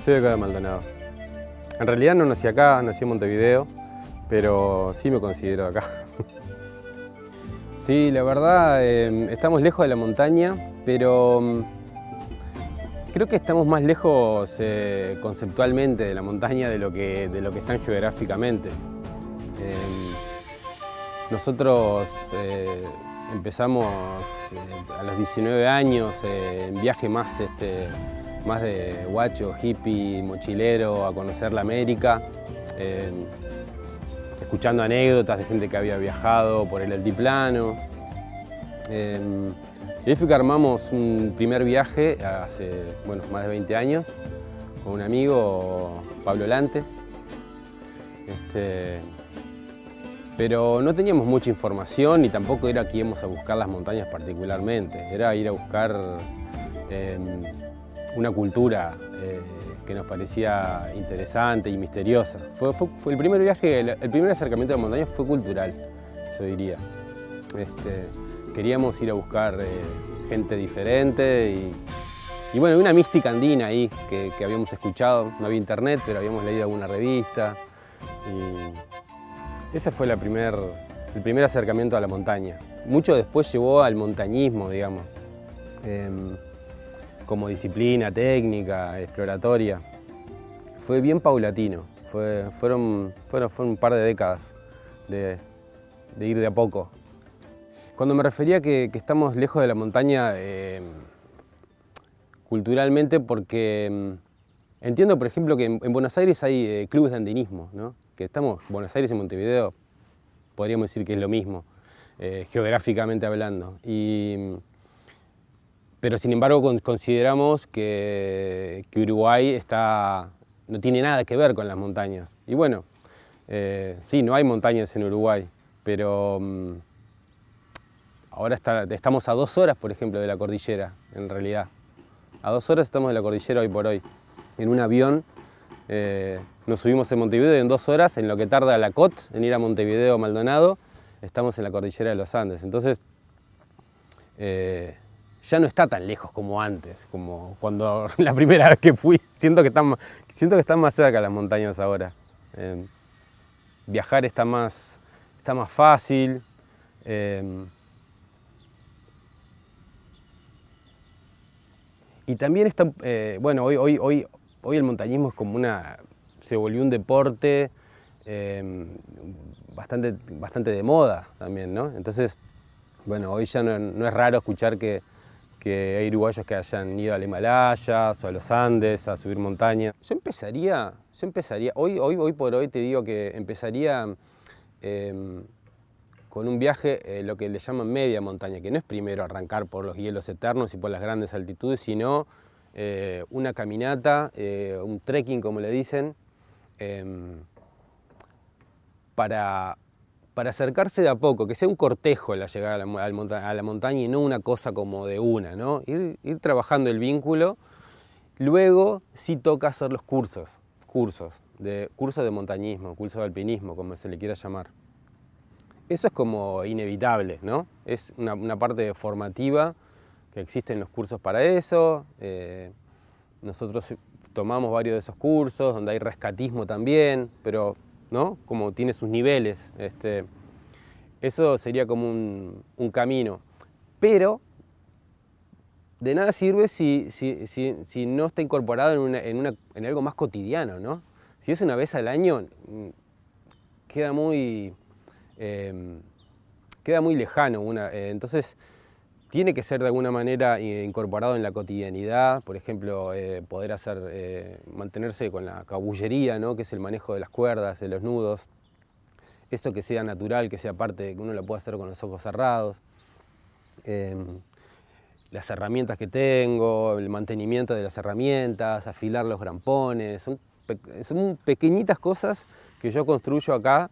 Soy de acá de Maldonado. En realidad no nací acá, nací en Montevideo, pero sí me considero de acá. Sí, la verdad, estamos lejos de la montaña, pero creo que estamos más lejos conceptualmente de la montaña de lo que están geográficamente. Nosotros empezamos a los 19 años en viaje más de guacho, hippie, mochilero, a conocer la América, escuchando anécdotas de gente que había viajado por el altiplano. Y ahí fue que armamos un primer viaje hace más de 20 años con un amigo, Pablo Lantes. Pero no teníamos mucha información y tampoco era que íbamos a buscar las montañas particularmente, era ir a buscar una cultura que nos parecía interesante y misteriosa. Fue el primer viaje, el primer acercamiento a la montaña fue cultural, yo diría. Queríamos ir a buscar gente diferente y bueno, una mística andina ahí que habíamos escuchado. No había internet, pero habíamos leído alguna revista. Ese fue el primer acercamiento a la montaña. Mucho después llevó al montañismo, digamos, como disciplina técnica, exploratoria. Fue bien paulatino, fueron un par de décadas de ir de a poco. Cuando me refería que estamos lejos de la montaña culturalmente, porque entiendo, por ejemplo, que en Buenos Aires hay clubes de andinismo, ¿no? Que estamos, Buenos Aires y Montevideo, podríamos decir que es lo mismo, geográficamente hablando. Pero sin embargo consideramos que Uruguay no tiene nada que ver con las montañas. Y bueno, sí, no hay montañas en Uruguay, pero ahora estamos a 2 horas, por ejemplo, de la cordillera, en realidad. A 2 horas estamos de la cordillera hoy por hoy. En un avión nos subimos en Montevideo y en 2 horas, en lo que tarda la COT en ir a Montevideo o Maldonado, estamos en la cordillera de los Andes. Entonces, ya no está tan lejos como antes, como cuando la primera vez que fui. Siento que están más cerca las montañas ahora. Viajar está más fácil. Y también está, bueno, hoy el montañismo es como se volvió un deporte bastante de moda también, ¿no? Entonces, bueno, hoy ya no es raro escuchar que hay uruguayos que hayan ido al Himalaya o a los Andes a subir montaña. Yo empezaría, hoy por hoy te digo que empezaría con un viaje, lo que le llaman media montaña, que no es primero arrancar por los hielos eternos y por las grandes altitudes, sino una caminata, un trekking como le dicen, para acercarse de a poco, que sea un cortejo la llegada a la montaña y no una cosa como de una, ¿no? Ir trabajando el vínculo. Luego sí toca hacer los cursos de montañismo, cursos de alpinismo, como se le quiera llamar. Eso es como inevitable, ¿no? Es una parte formativa que existe en los cursos para eso. Nosotros tomamos varios de esos cursos, donde hay rescatismo también, pero ¿no? Como tiene sus niveles. Eso sería como un camino. Pero de nada sirve si no está incorporado en algo más cotidiano, ¿no? Si es una vez al año, queda muy lejano. Entonces, tiene que ser de alguna manera incorporado en la cotidianidad. Por ejemplo, poder mantenerse con la cabullería, ¿no? Que es el manejo de las cuerdas, de los nudos. Eso que sea natural, que sea parte, que uno lo pueda hacer con los ojos cerrados. Las herramientas que tengo, el mantenimiento de las herramientas, afilar los grampones. Son pequeñitas cosas que yo construyo acá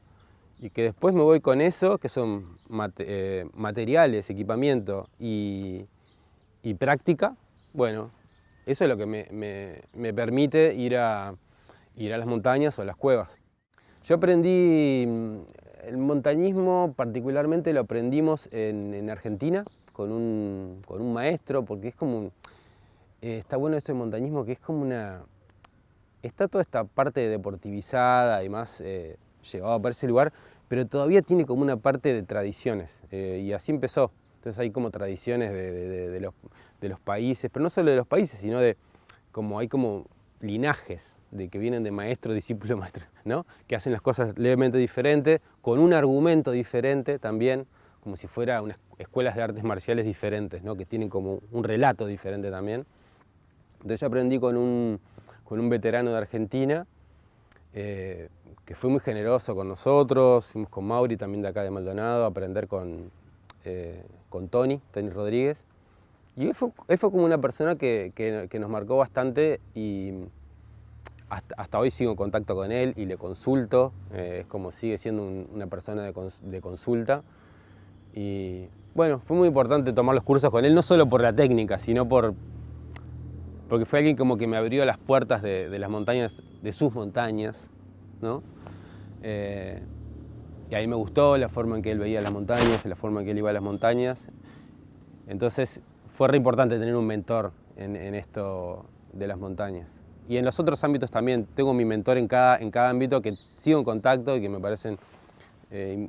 y que después me voy con eso, que son materiales, equipamiento y práctica. Bueno, eso es lo que me permite ir a las montañas o a las cuevas. Yo aprendí el montañismo, particularmente lo aprendimos en Argentina con un maestro, porque es como está bueno ese montañismo, que es como está toda esta parte deportivizada y más llevada para ese lugar, pero todavía tiene como una parte de tradiciones, y así empezó. Entonces hay como tradiciones de los países, pero no solo de los países, sino hay como linajes de que vienen de maestro, discípulo, maestro, ¿no? Que hacen las cosas levemente diferentes, con un argumento diferente también, como si fuera unas escuelas de artes marciales diferentes, ¿no? Que tienen como un relato diferente también. Entonces yo aprendí con un veterano de Argentina, que fue muy generoso con nosotros. Fuimos con Mauri, también de acá de Maldonado, a aprender con Tony Rodríguez. Y él fue como una persona que nos marcó bastante, y hasta hoy sigo en contacto con él y le consulto. Es como sigue siendo una persona de consulta. Y bueno, fue muy importante tomar los cursos con él, no solo por la técnica, sino porque fue alguien como que me abrió las puertas de las montañas, de sus montañas, ¿no? Y ahí me gustó la forma en que él veía las montañas, la forma en que él iba a las montañas. Entonces fue re importante tener un mentor en esto de las montañas. Y en los otros ámbitos también, tengo mi mentor en cada ámbito que sigo en contacto y que me parecen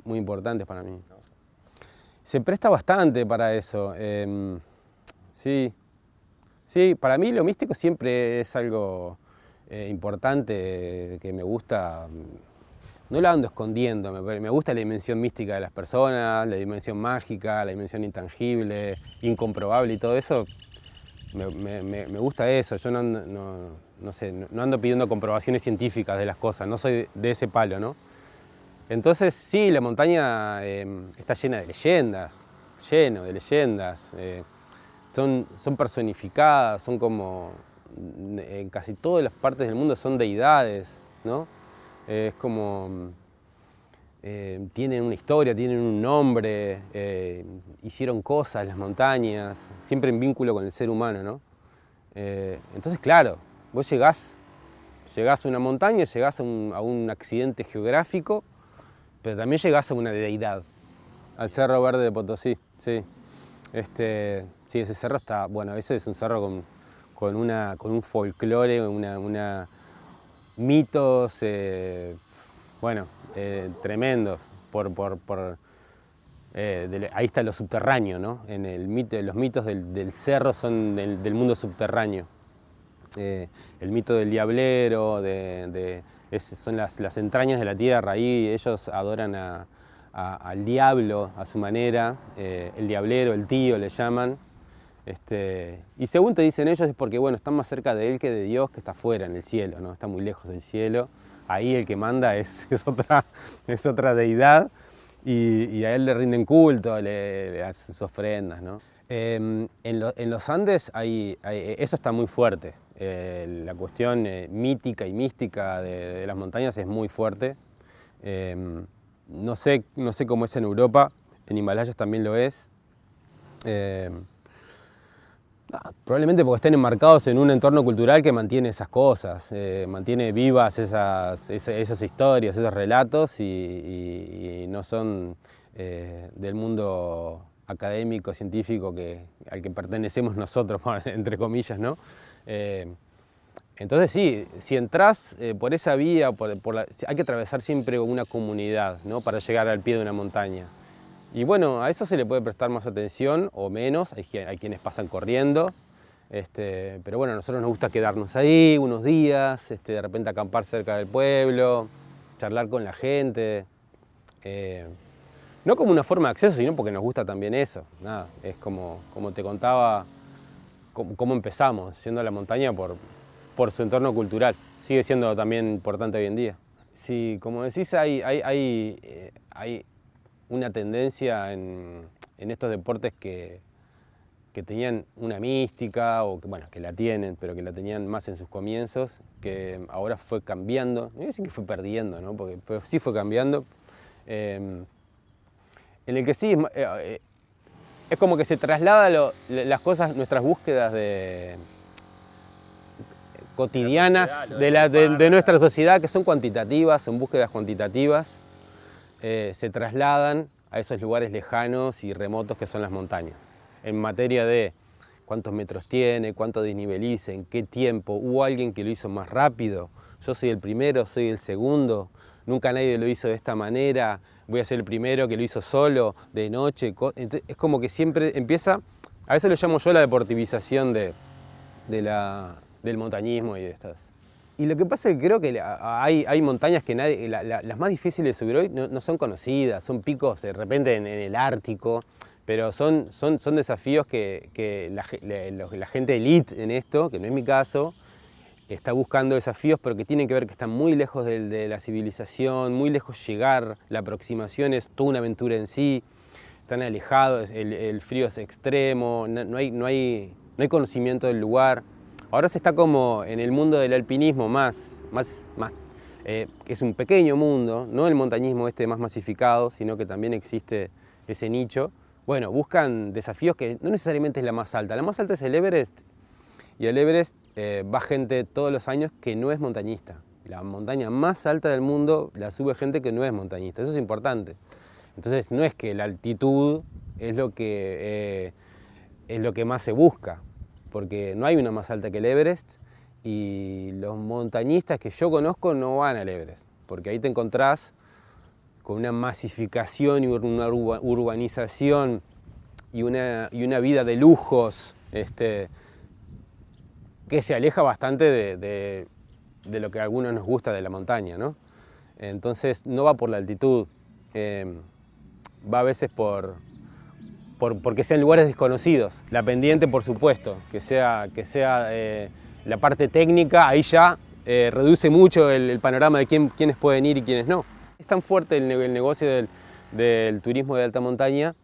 muy importantes para mí. Se presta bastante para eso. Sí. Sí, para mí lo místico siempre es algo importante, que me gusta. No lo ando escondiendo, me gusta la dimensión mística de las personas, la dimensión mágica, la dimensión intangible, incomprobable y todo eso. Me gusta eso. Yo no ando pidiendo comprobaciones científicas de las cosas, no soy de ese palo, ¿no? Entonces sí, la montaña está llena de leyendas, lleno de leyendas. Son personificadas, son como, en casi todas las partes del mundo son deidades, ¿no? Es como, tienen una historia, tienen un nombre, hicieron cosas las montañas, siempre en vínculo con el ser humano, ¿no? Entonces, claro, vos llegás a una montaña, llegás a un accidente geográfico, pero también llegás a una deidad, al Cerro Verde de Potosí, sí. Sí, ese cerro está, bueno, ese es un cerro con un folclore, mitos, bueno, tremendos. Ahí está lo subterráneo, ¿no? Los mitos del cerro son del mundo subterráneo. El mito del diablero, son las entrañas de la tierra. Ahí ellos adoran al diablo a su manera, el diablero, el tío le llaman. Y según te dicen ellos es porque, bueno, están más cerca de él que de Dios, que está afuera en el cielo, ¿no? Está muy lejos del cielo. Ahí el que manda es otra deidad, y a él le rinden culto, le hacen sus ofrendas, ¿no? En los Andes eso está muy fuerte. La cuestión mítica y mística de las montañas es muy fuerte. No sé cómo es en Europa, en Himalayas también lo es. Probablemente porque estén enmarcados en un entorno cultural que mantiene esas cosas, mantiene vivas esas historias, esos relatos, y no son del mundo académico, científico al que pertenecemos nosotros, entre comillas, ¿no? Entonces sí, si entras por esa vía, hay que atravesar siempre una comunidad, ¿no? Para llegar al pie de una montaña. Y bueno, a eso se le puede prestar más atención o menos, hay quienes pasan corriendo, pero bueno, a nosotros nos gusta quedarnos ahí unos días, de repente acampar cerca del pueblo, charlar con la gente, no como una forma de acceso, sino porque nos gusta también eso. Nada, es como te contaba, cómo empezamos, yendo a la montaña por su entorno cultural, sigue siendo también importante hoy en día. Sí, como decís, hay una tendencia en estos deportes que tenían una mística, o que la tienen, pero que la tenían más en sus comienzos, que ahora fue cambiando, no voy a decir que fue perdiendo, ¿no? Porque sí fue cambiando, en el que sí es como que se traslada las cosas, nuestras búsquedas cotidianas de nuestra sociedad, que son cuantitativas, son búsquedas cuantitativas, se trasladan a esos lugares lejanos y remotos que son las montañas. En materia de cuántos metros tiene, cuánto desniveliza, en qué tiempo, hubo alguien que lo hizo más rápido, yo soy el primero, soy el segundo, nunca nadie lo hizo de esta manera, voy a ser el primero que lo hizo solo, de noche. Es como que siempre empieza, a veces lo llamo yo la deportivización del montañismo y de estas. Y lo que pasa es que creo que hay montañas que las más difíciles de subir hoy no son conocidas, son picos de repente en el Ártico, pero son desafíos que la gente elite en esto, que no es mi caso, está buscando desafíos, pero que tienen que ver que están muy lejos de la civilización, muy lejos llegar, la aproximación es toda una aventura en sí, están alejados, el frío es extremo, no hay conocimiento del lugar. Ahora se está como en el mundo del alpinismo es un pequeño mundo, no el montañismo más masificado, sino que también existe ese nicho. Bueno, buscan desafíos que no necesariamente es la más alta es el Everest, y al Everest va gente todos los años que no es montañista. La montaña más alta del mundo la sube gente que no es montañista, eso es importante. Entonces no es que la altitud es lo que más se busca, porque no hay una más alta que el Everest, y los montañistas que yo conozco no van al Everest, porque ahí te encontrás con una masificación y una urbanización y una vida de lujos que se aleja bastante de lo que a algunos nos gusta de la montaña, ¿no? Entonces no va por la altitud, va a veces porque sean lugares desconocidos. La pendiente, por supuesto, que sea la parte técnica, ahí ya reduce mucho el panorama de quiénes pueden ir y quiénes no. Es tan fuerte el negocio del turismo de alta montaña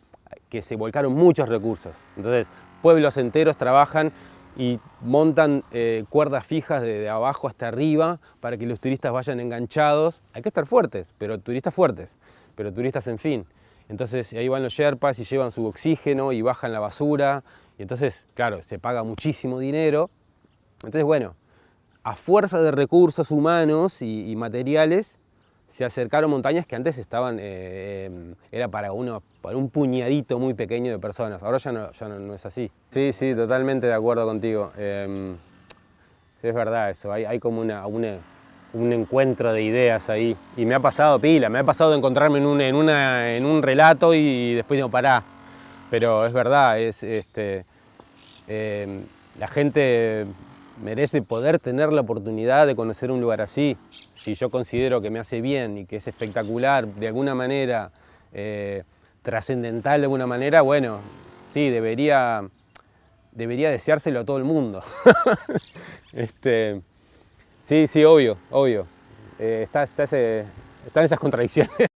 que se volcaron muchos recursos. Entonces, pueblos enteros trabajan y montan cuerdas fijas de abajo hasta arriba para que los turistas vayan enganchados. Hay que estar fuertes, pero turistas en fin. Entonces ahí van los sherpas y llevan su oxígeno y bajan la basura, y entonces, claro, se paga muchísimo dinero. Entonces, bueno, a fuerza de recursos humanos y materiales, se acercaron montañas que antes estaban, era para un puñadito muy pequeño de personas. Ahora ya no es así. Sí, totalmente de acuerdo contigo. Sí, es verdad eso, hay como un encuentro de ideas ahí, y me ha pasado me ha pasado de encontrarme en un relato y después digo, pará, pero es verdad, la gente merece poder tener la oportunidad de conocer un lugar así. Si yo considero que me hace bien y que es espectacular, de alguna manera, trascendental de alguna manera, bueno, sí, debería deseárselo a todo el mundo. Sí, obvio. Están esas contradicciones.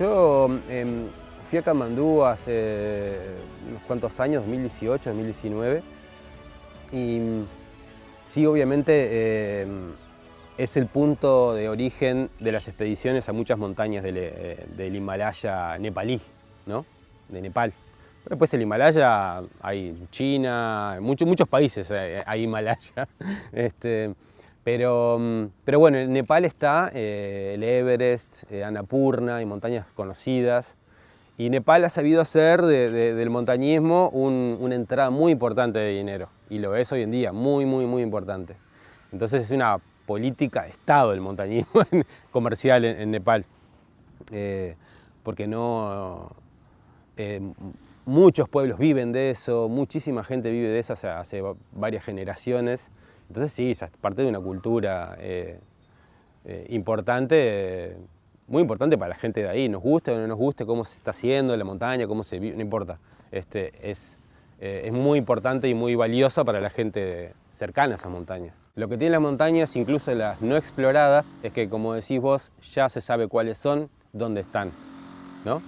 Yo fui a Katmandú hace unos cuantos años, 2018, 2019, y sí, obviamente es el punto de origen de las expediciones a muchas montañas del Himalaya nepalí, ¿no? De Nepal. Pero después el Himalaya hay China, muchos países hay Himalaya. Pero bueno, en Nepal está el Everest, Annapurna y montañas conocidas. Y Nepal ha sabido hacer del montañismo una entrada muy importante de dinero. Y lo es hoy en día, muy importante. Entonces es una política de Estado el montañismo comercial en Nepal. Porque no... muchos pueblos viven de eso, muchísima gente vive de eso hace varias generaciones. Entonces sí, ya es parte de una cultura importante, muy importante para la gente de ahí. Nos guste o no nos guste cómo se está haciendo la montaña, cómo se vive, no importa. Es muy importante y muy valiosa para la gente cercana a esas montañas. Lo que tienen las montañas, incluso las no exploradas, es que, como decís vos, ya se sabe cuáles son, dónde están, ¿no?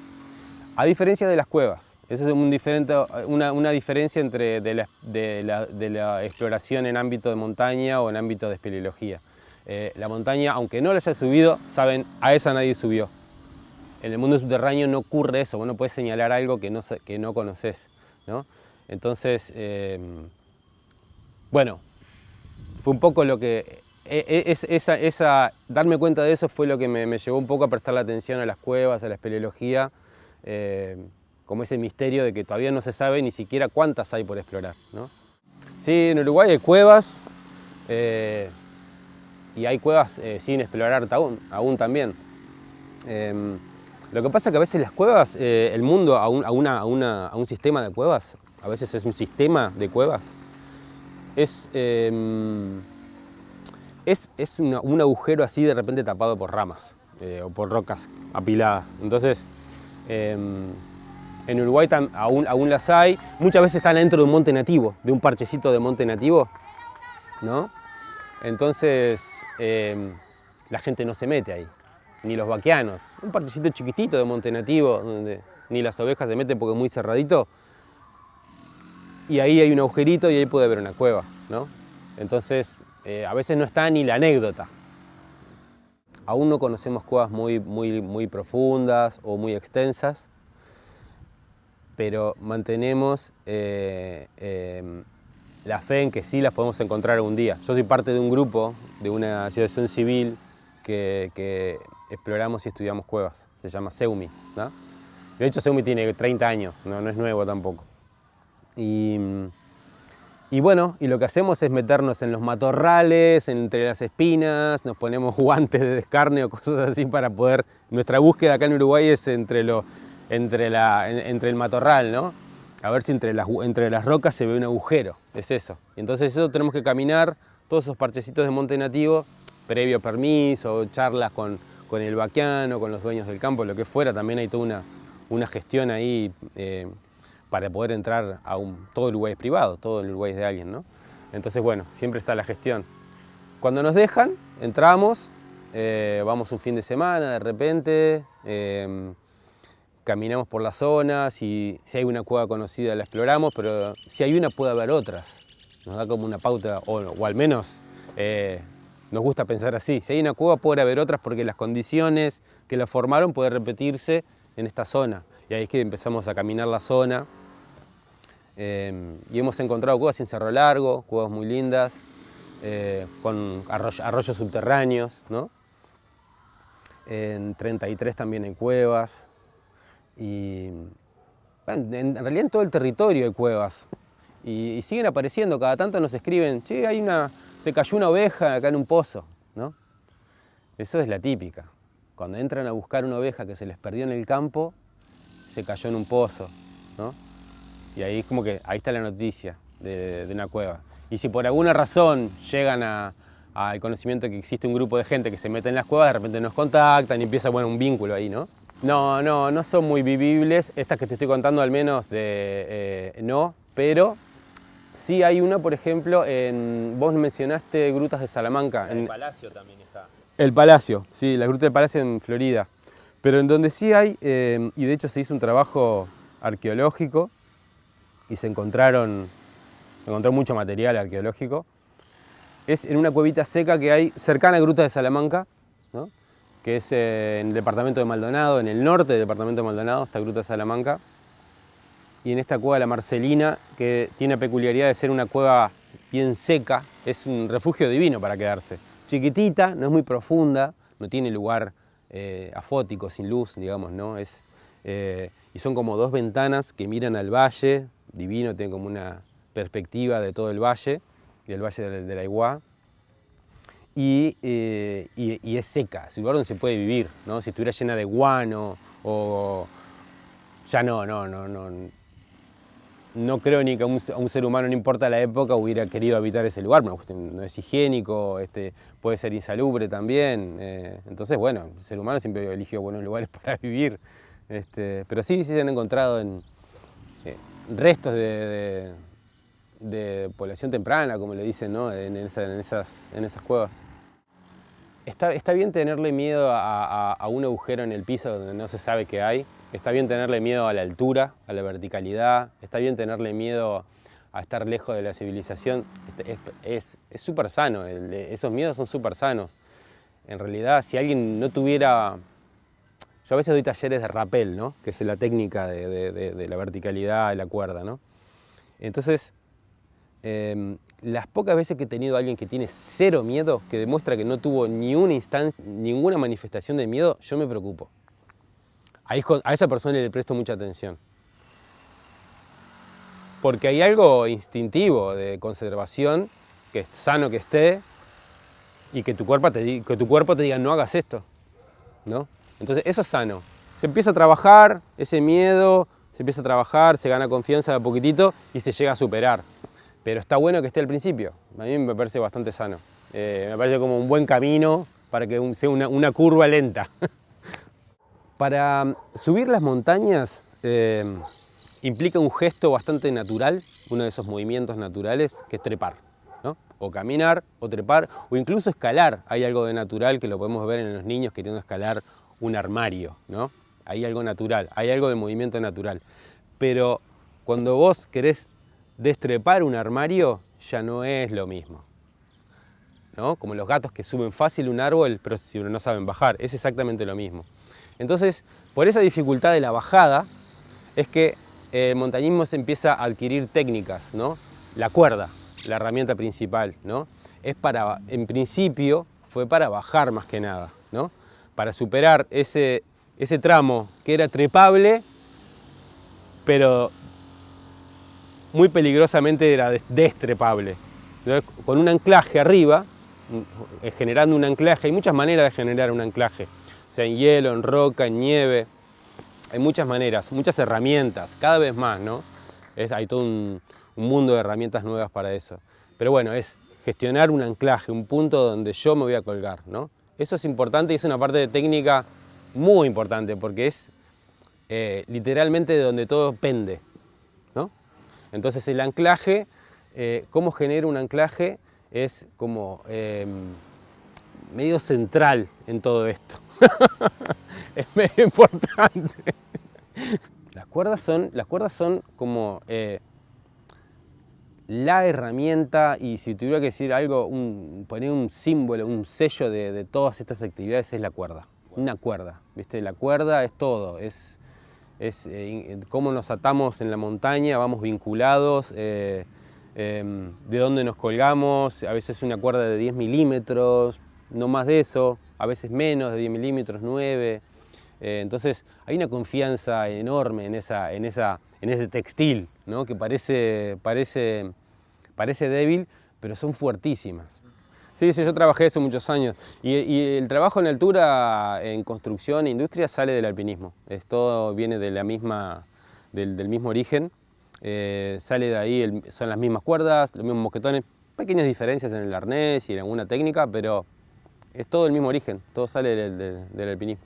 A diferencia de las cuevas. Esa es una diferencia entre de la exploración en ámbito de montaña o en ámbito de espeleología. La montaña, aunque no la haya subido, saben, a esa nadie subió. En el mundo subterráneo no ocurre eso, vos no podés señalar algo que no conoces, ¿no? Entonces, bueno, fue un poco lo que... darme cuenta de eso fue lo que me llevó un poco a prestar la atención a las cuevas, a la espeleología, como ese misterio de que todavía no se sabe ni siquiera cuántas hay por explorar, ¿no? Sí, en Uruguay hay cuevas y hay cuevas sin explorar aún también. Lo que pasa es que a veces las cuevas, el mundo a un sistema de cuevas, a veces es un sistema de cuevas, es un agujero así de repente tapado por ramas o por rocas apiladas. Entonces, en Uruguay aún las hay, muchas veces están dentro de un monte nativo, de un parchecito de monte nativo, ¿no? Entonces la gente no se mete ahí, ni los vaqueanos. Un parchecito chiquitito de monte nativo, donde ni las ovejas se meten porque es muy cerradito, y ahí hay un agujerito y ahí puede haber una cueva, ¿no? Entonces a veces no está ni la anécdota. Aún no conocemos cuevas muy profundas o muy extensas, pero mantenemos la fe en que sí las podemos encontrar algún día. Yo soy parte de un grupo, de una asociación civil que exploramos y estudiamos cuevas. Se llama SEUMI, ¿no? De hecho, SEUMI tiene 30 años, no es nuevo tampoco. Y bueno, y lo que hacemos es meternos en los matorrales, entre las espinas, nos ponemos guantes de descarne o cosas así para poder... Nuestra búsqueda acá en Uruguay es entre el matorral, ¿no? A ver si entre las rocas se ve un agujero, es eso. Y entonces eso tenemos que caminar, todos esos parchecitos de monte nativo, previo permiso, charlas con el vaqueano, con los dueños del campo, lo que fuera. También hay toda una gestión ahí para poder entrar todo Uruguay es privado, todo el Uruguay es de alguien, ¿no? Entonces, bueno, siempre está la gestión. Cuando nos dejan, entramos, vamos un fin de semana de repente, caminamos por la zona, si hay una cueva conocida la exploramos, pero si hay una puede haber otras. Nos da como una pauta, o al menos nos gusta pensar así. Si hay una cueva puede haber otras porque las condiciones que la formaron pueden repetirse en esta zona. Y ahí es que empezamos a caminar la zona. Y hemos encontrado cuevas en Cerro Largo, cuevas muy lindas, con arroyos subterráneos, ¿no? En 33 también hay cuevas. Y bueno, en realidad en todo el territorio hay cuevas. Y siguen apareciendo, cada tanto nos escriben, che, se cayó una oveja acá en un pozo, ¿no? Eso es la típica. Cuando entran a buscar una oveja que se les perdió en el campo, se cayó en un pozo, ¿no? Y ahí es como que ahí está la noticia de una cueva. Y si por alguna razón llegan al conocimiento de que existe un grupo de gente que se mete en las cuevas, de repente nos contactan y empieza, bueno, un vínculo ahí, ¿no? No son muy vivibles. Estas que te estoy contando al menos no, pero sí hay una, por ejemplo, vos mencionaste Grutas de Salamanca. El Palacio también está. El Palacio, sí, la Gruta del Palacio en Florida. Pero en donde sí hay, y de hecho se hizo un trabajo arqueológico y se encontró mucho material arqueológico, es en una cuevita seca que hay cercana a Gruta de Salamanca, ¿no? Que es en el departamento de Maldonado, en el norte del departamento de Maldonado, está Gruta de Salamanca. Y en esta cueva, la Marcelina, que tiene la peculiaridad de ser una cueva bien seca, es un refugio divino para quedarse. Chiquitita, no es muy profunda, no tiene lugar afótico, sin luz, digamos, ¿no? Y son como dos ventanas que miran al valle, divino, tiene como una perspectiva de todo el valle, del valle de la Iguá. Y es seca, es un lugar donde se puede vivir, ¿no? Si estuviera llena de guano o... ya no creo ni que a un ser humano, no importa la época, hubiera querido habitar ese lugar. No es higiénico, puede ser insalubre también. Entonces, bueno, el ser humano siempre eligió buenos lugares para vivir. Pero sí se han encontrado restos de población temprana, como le dicen, ¿no? en esas cuevas. Está bien tenerle miedo a un agujero en el piso donde no se sabe qué hay. Está bien tenerle miedo a la altura, a la verticalidad. Está bien tenerle miedo a estar lejos de la civilización. Es súper sano. Esos miedos son súper sanos. En realidad, si alguien no tuviera... Yo a veces doy talleres de rappel, ¿no? Que es la técnica de la verticalidad de la cuerda, ¿no? Entonces, las pocas veces que he tenido a alguien que tiene cero miedo, que demuestra que no tuvo ninguna manifestación de miedo, yo me preocupo. A esa persona le presto mucha atención. Porque hay algo instintivo de conservación, que es sano que esté, y que tu cuerpo te diga no hagas esto, ¿no? Entonces eso es sano. Se empieza a trabajar ese miedo, se gana confianza de a poquitito y se llega a superar. Pero está bueno que esté al principio. A mí me parece bastante sano. Me parece como un buen camino para que sea una curva lenta. Para subir las montañas implica un gesto bastante natural, uno de esos movimientos naturales, que es trepar, ¿no? O caminar, o trepar, o incluso escalar. Hay algo de natural que lo podemos ver en los niños queriendo escalar un armario, ¿no? Hay algo natural, hay algo de movimiento natural. Pero cuando vos querés destrepar un armario, ya no es lo mismo, ¿no? Como los gatos que suben fácil un árbol, pero si no saben bajar, es exactamente lo mismo. Entonces, por esa dificultad de la bajada, es que el montañismo se empieza a adquirir técnicas, ¿no? La cuerda, la herramienta principal, ¿no? En principio, fue para bajar más que nada, ¿no? Para superar ese tramo que era trepable, pero muy peligrosamente era destrepable. Entonces, con un anclaje arriba, generando un anclaje, hay muchas maneras de generar un anclaje, sea en hielo, en roca, en nieve, hay muchas maneras, muchas herramientas, cada vez más, ¿no? Hay todo un mundo de herramientas nuevas para eso. Pero bueno, es gestionar un anclaje, un punto donde yo me voy a colgar, ¿no? Eso es importante y es una parte de técnica muy importante porque es literalmente de donde todo pende, ¿no? Entonces el anclaje, cómo genero un anclaje es como medio central en todo esto. Es medio importante. Las cuerdas son como la herramienta, y si tuviera que decir algo, poner un símbolo, un sello de todas estas actividades, es la cuerda. Una cuerda, ¿viste? La cuerda es todo, es cómo nos atamos en la montaña, vamos vinculados, de dónde nos colgamos, a veces una cuerda de 10 milímetros, no más de eso, a veces menos, de 10 milímetros, 9. Entonces hay una confianza enorme en ese textil, ¿no? Que parece débil, pero son fuertísimas. Sí, yo trabajé hace muchos años y el trabajo en altura, en construcción e industria, sale del alpinismo. Todo viene de del mismo origen, sale de ahí, son las mismas cuerdas, los mismos mosquetones, pequeñas diferencias en el arnés y en alguna técnica, pero es todo el mismo origen, todo sale del alpinismo.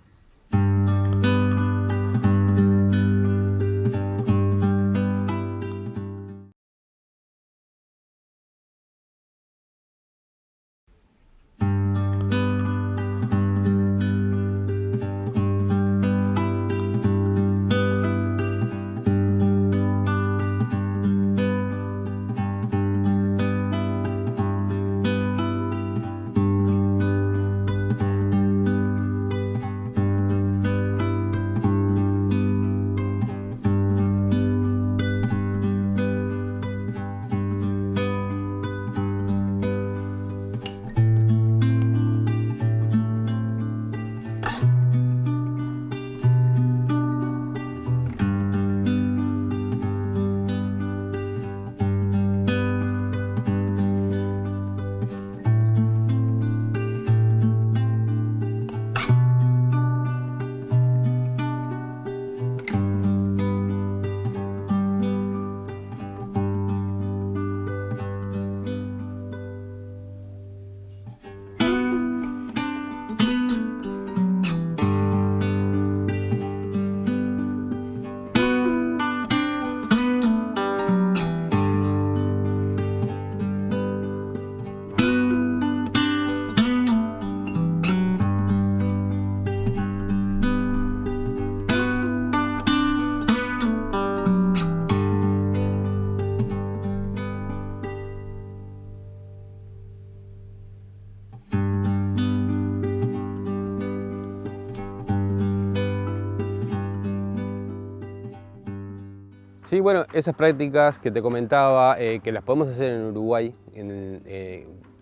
Sí, bueno, esas prácticas que te comentaba, que las podemos hacer en Uruguay,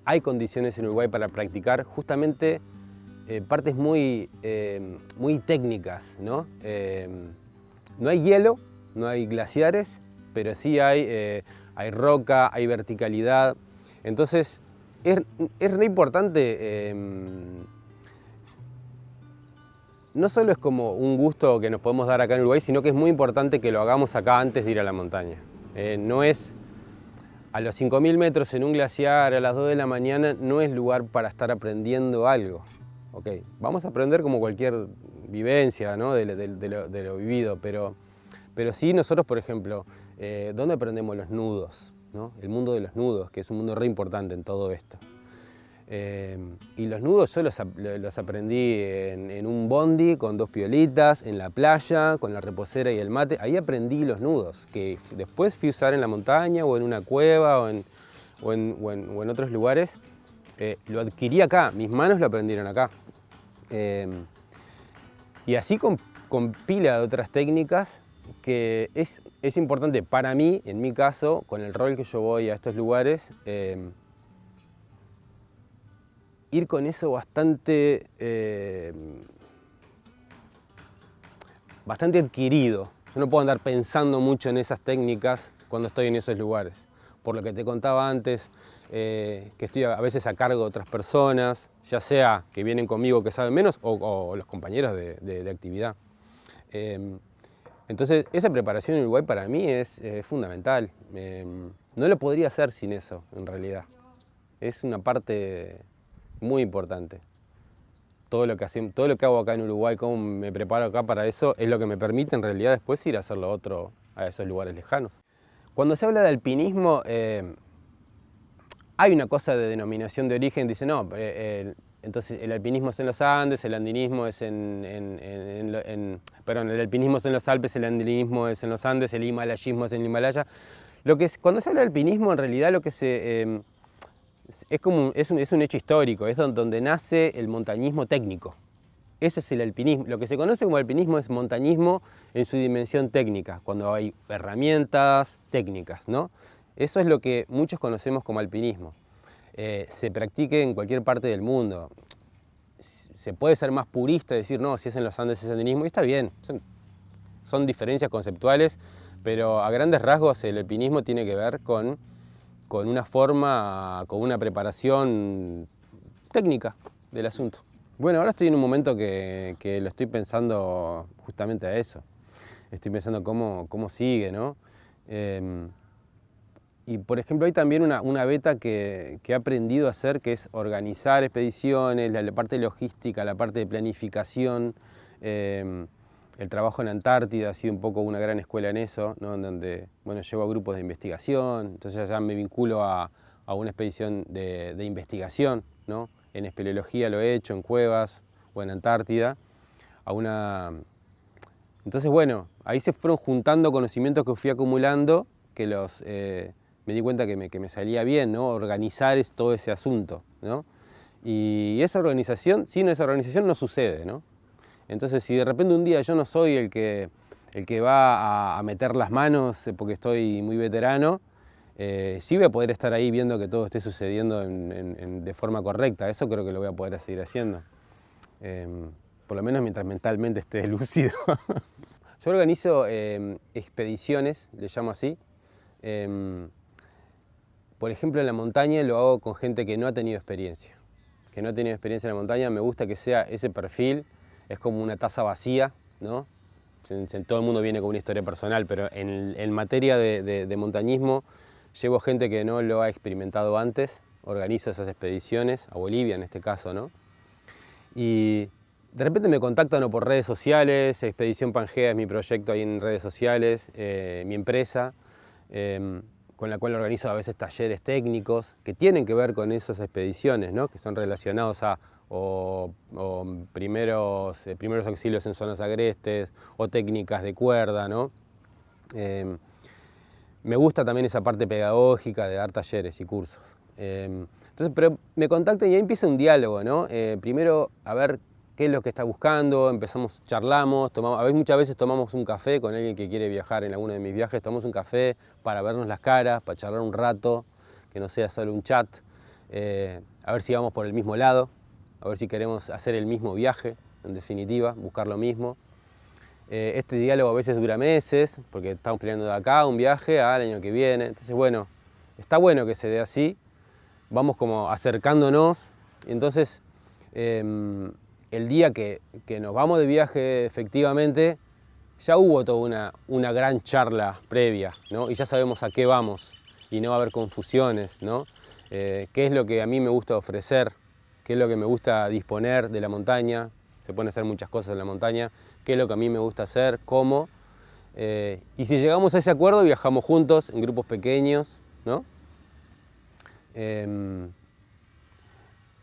hay condiciones en Uruguay para practicar justamente partes muy técnicas, ¿no? No hay hielo, no hay glaciares, pero sí hay roca, hay verticalidad. Entonces, es re importante. No solo es como un gusto que nos podemos dar acá en Uruguay, sino que es muy importante que lo hagamos acá antes de ir a la montaña. No es a los 5.000 metros en un glaciar a las 2 de la mañana, no es lugar para estar aprendiendo algo. Okay, vamos a aprender como cualquier vivencia, ¿no? de lo vivido, pero sí nosotros, por ejemplo, ¿dónde aprendemos los nudos? ¿No? El mundo de los nudos, que es un mundo re importante en todo esto. Y los nudos yo los aprendí en un bondi con 2 piolitas, en la playa, con la reposera y el mate. Ahí aprendí los nudos, que después fui a usar en la montaña o en una cueva o en otros lugares. Lo adquirí acá, mis manos lo aprendieron acá. Y así con pila de otras técnicas que es importante para mí, en mi caso, con el rol que yo voy a estos lugares, ir con eso bastante adquirido. Yo no puedo andar pensando mucho en esas técnicas cuando estoy en esos lugares. Por lo que te contaba antes, que estoy a veces a cargo de otras personas, ya sea que vienen conmigo que saben menos o los compañeros de actividad. Entonces, esa preparación en Uruguay para mí es fundamental. No lo podría hacer sin eso, en realidad. Es una parte muy importante. Todo lo que hago acá en Uruguay, cómo me preparo acá para eso, es lo que me permite en realidad después ir a hacer lo otro a esos lugares lejanos. Cuando se habla de alpinismo, hay una cosa de denominación de origen, dice no, entonces el alpinismo es en los Andes, el andinismo es perdón, el alpinismo es en los Alpes, el andinismo es en los Andes, el himalayismo es en el Himalaya. Cuando se habla de alpinismo, en realidad lo que es un hecho histórico, es donde nace el montañismo técnico. Ese es el alpinismo. Lo que se conoce como alpinismo es montañismo en su dimensión técnica, cuando hay herramientas técnicas, ¿no? Eso es lo que muchos conocemos como alpinismo. Se practica en cualquier parte del mundo. Se puede ser más purista y decir, no, si es en los Andes es andinismo, y está bien. Son diferencias conceptuales, pero a grandes rasgos el alpinismo tiene que ver con una forma, con una preparación técnica del asunto. Bueno, ahora estoy en un momento que lo estoy pensando justamente a eso. Estoy pensando cómo sigue, ¿no? Y por ejemplo hay también una beta que he aprendido a hacer, que es organizar expediciones, la parte logística, la parte de planificación. El trabajo en Antártida ha sido un poco una gran escuela en eso, ¿no? Donde bueno, llevo a grupos de investigación, entonces ya me vinculo a una expedición de investigación, ¿no? En espeleología lo he hecho, en cuevas o en Antártida. Entonces bueno, ahí se fueron juntando conocimientos que fui acumulando, que me di cuenta que me salía bien, ¿no? Organizar todo ese asunto, ¿no? Y esa organización, sin esa organización no sucede, ¿no? Entonces, si de repente un día yo no soy el que va a meter las manos porque estoy muy veterano, sí voy a poder estar ahí viendo que todo esté sucediendo de forma correcta. Eso creo que lo voy a poder seguir haciendo. Por lo menos mientras mentalmente esté lúcido. Yo organizo expediciones, le llamo así. Por ejemplo, en la montaña lo hago con gente que no ha tenido experiencia. Que no ha tenido experiencia en la montaña, me gusta que sea ese perfil. Es como una taza vacía, ¿no? Todo el mundo viene con una historia personal, pero en materia de montañismo llevo gente que no lo ha experimentado antes, organizo esas expediciones, a Bolivia en este caso, ¿no? Y de repente me contactan o por redes sociales, Expedición Pangea es mi proyecto ahí en redes sociales, mi empresa, con la cual organizo a veces talleres técnicos que tienen que ver con esas expediciones, ¿no? Que son relacionados a primeros auxilios en zonas agrestes o técnicas de cuerda, ¿no? Me gusta también esa parte pedagógica de dar talleres y cursos. Entonces, pero me contactan y ahí empieza un diálogo, ¿no? Primero, a ver qué es lo que está buscando, empezamos, charlamos, muchas veces tomamos un café con alguien que quiere viajar en alguno de mis viajes, tomamos un café para vernos las caras, para charlar un rato, que no sea solo un chat, a ver si vamos por el mismo lado, a ver si queremos hacer el mismo viaje, en definitiva, buscar lo mismo. Este diálogo a veces dura meses, porque estamos planeando de acá un viaje al año que viene, entonces bueno, está bueno que se dé así, vamos como acercándonos, y entonces el día que nos vamos de viaje efectivamente, ya hubo toda una gran charla previa, ¿no? Y ya sabemos a qué vamos y no va a haber confusiones, ¿no? Qué es lo que a mí me gusta ofrecer, qué es lo que me gusta disponer de la montaña, se pueden hacer muchas cosas en la montaña, qué es lo que a mí me gusta hacer, cómo, y si llegamos a ese acuerdo viajamos juntos en grupos pequeños, ¿no?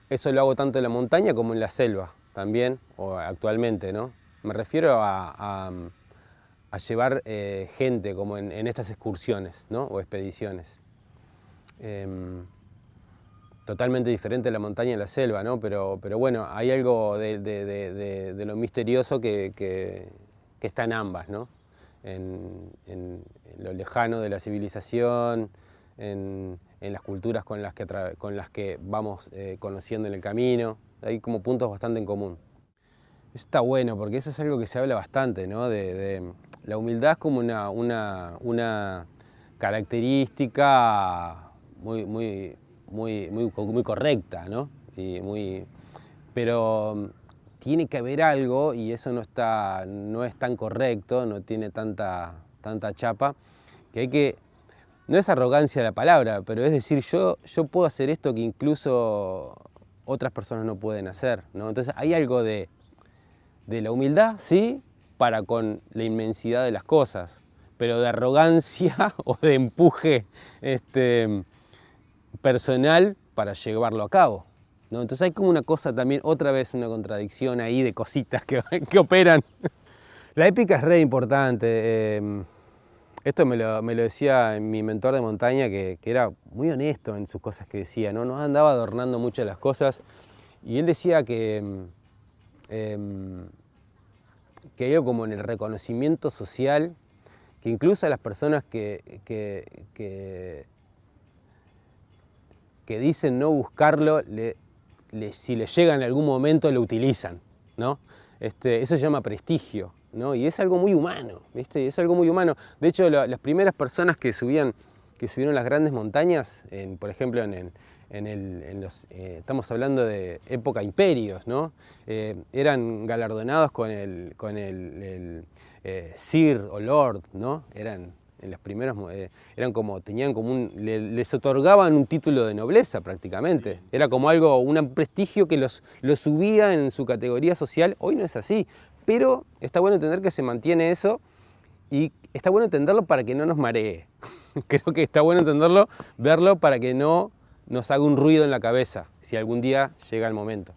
Eso lo hago tanto en la montaña como en la selva también, o actualmente, ¿no? Me refiero a llevar gente como en estas excursiones, ¿no? O expediciones. Totalmente diferente la montaña y la selva, ¿no? Pero bueno, hay algo de lo misterioso que está en ambas, ¿no? En lo lejano de la civilización, en las culturas con las que vamos conociendo en el camino. Hay como puntos bastante en común. Eso está bueno porque eso es algo que se habla bastante, ¿no? La humildad es como una característica muy correcta, ¿no? Pero tiene que haber algo, y eso no es tan correcto, no tiene tanta chapa, no es arrogancia la palabra, pero es decir, yo puedo hacer esto que incluso otras personas no pueden hacer, ¿no? Entonces hay algo de la humildad, sí, para con la inmensidad de las cosas, pero de arrogancia o de empuje personal para llevarlo a cabo, ¿no? Entonces hay como una cosa también, otra vez una contradicción ahí de cositas que operan. La épica es re importante. Esto me lo decía mi mentor de montaña, que era muy honesto en sus cosas que decía, ¿no? Nos andaba adornando mucho las cosas, y él decía que hay algo como en el reconocimiento social, que incluso a las personas que dicen no buscarlo, si les llega en algún momento lo utilizan, ¿no? Eso se llama prestigio, ¿no? Y es algo muy humano, ¿viste? Es algo muy humano. De hecho, las primeras personas que subieron las grandes montañas, por ejemplo, estamos hablando de época imperios, ¿no? Eran galardonados con el Sir o Lord, ¿no? En los primeros les otorgaban un título de nobleza prácticamente. Era como un prestigio que los subía en su categoría social. Hoy no es así, pero está bueno entender que se mantiene eso, y está bueno entenderlo para que no nos maree. Creo que está bueno entenderlo, verlo para que no nos haga un ruido en la cabeza, si algún día llega el momento.